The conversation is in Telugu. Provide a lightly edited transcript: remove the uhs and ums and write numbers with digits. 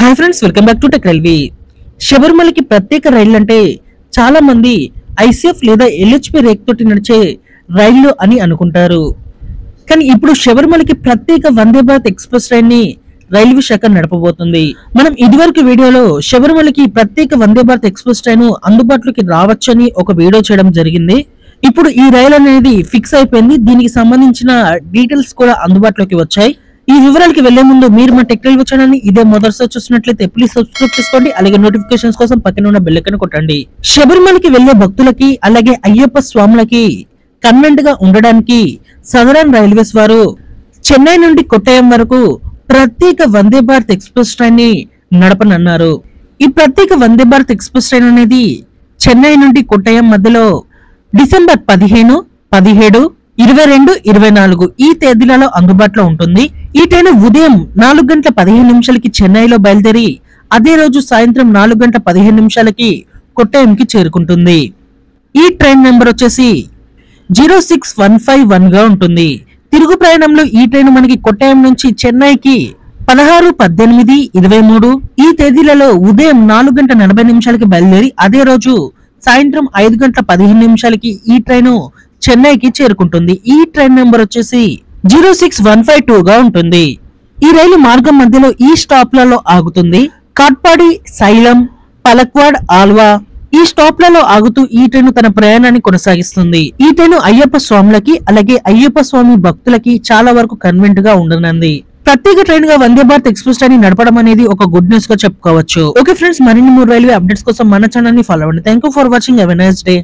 Hi friends, welcome back to tech railway. శబరిమలకి ప్రత్యేక రైళ్లు అంటే చాలా మంది ఐసీఎఫ్ లేదా ఎల్హెచ్పి రేక్ తోటి నడిచే రైళ్లు అని అనుకుంటారు. కానీ ఇప్పుడు శబరిమలకి ప్రత్యేక వందే భారత్ ఎక్స్ప్రెస్ ట్రైన్ ని రైల్వే శాఖ నడపబోతుంది. మనం ఇదివరకు వీడియోలో శబరిమలకి ప్రత్యేక వందే భారత్ ఎక్స్ప్రెస్ ట్రైన్ అందుబాటులోకి రావచ్చని ఒక వీడియో చేయడం జరిగింది. ఇప్పుడు ఈ రైలు అనేది ఫిక్స్ అయిపోయింది. దీనికి సంబంధించిన డీటెయిల్స్ కూడా అందుబాటులోకి వచ్చాయి. ఈ వివరాలకి వెళ్లే ముందు మీరు మా టెక్ రైల్వే ఛానల్ ని ఇదే మొదటిసారి చూసినట్లయితే ప్లీజ్ సబ్స్క్రైబ్ చేసుకోండి. అలాగే నోటిఫికేషన్స్ కోసం పక్కన ఉన్న బెల్ ఐకాన్ కొట్టండి. శబరిమలకి వెళ్లే భక్తులకి అలాగే అయ్యప్ప స్వాములకి కన్వెంట్ గా ఉండడానికి సదరన్ రైల్వేస్ వారు చెన్నై నుండి కొట్టాయం వరకు ప్రత్యేక వందే భారత్ ఎక్స్ప్రెస్ ట్రైన్ ని నడపనున్నారు. ఈ ప్రత్యేక వందే భారత్ ఎక్స్ప్రెస్ ట్రైన్ అనేది చెన్నై నుండి కొట్టాయం మధ్యలో డిసెంబర్ 15, 17, 22, 24 ఈ తేదీలలో అందుబాటులో ఉంటుంది. ఈ ట్రైన్ ఉదయం 4:15 చెన్నైలో బయలుదేరి అదే రోజు సాయంత్రం 4:15 కొట్టాయంకి చేరుకుంటుంది. ఈ ట్రైన్ నెంబర్ వచ్చేసి 06151 గా ఉంటుంది. తిరుగు ప్రయాణంలో ఈ ట్రైన్ మనకి కొట్టాయం నుంచి చెన్నైకి 16, 18, 23 ఈ తేదీలలో ఉదయం 4:40 బయలుదేరి అదే రోజు సాయంత్రం 5:15 ఈ ట్రైన్ చెన్నైకి చేరుకుంటుంది. ఈ ట్రైన్ నెంబర్ వచ్చేసి 06152 గా ఉంటుంది. ఈ రైలు మార్గం మధ్యలో ఈ స్టాప్లలో ఆగుతుంది. కాట్పాడి, సైలం, పలక్వాడ్, ఆల్వా ఈ స్టాప్లలో ఆగుతూ ఈ ట్రైన్ తన ప్రయాణాన్ని కొనసాగిస్తుంది. ఈ ట్రైన్ అయ్యప్ప స్వాములకి అలాగే అయ్యప్ప స్వామి భక్తులకి చాలా వరకు కన్వెంట్ గా ఉండనుంది. ప్రత్యేక ట్రైన్ గా వందే భారత్ ఎక్స్ప్రెస్ ట్రైన్ నడపడం అనేది ఒక గుడ్ న్యూస్ గా చెప్పుకోవచ్చు. ఓకే ఫ్రెండ్స్, మరిన్ని 3 రైల్వే అప్డేట్స్ కోసం మన ఛానల్ ని ఫాలో అవ్వండి. Thank you for watching. Have a nice day.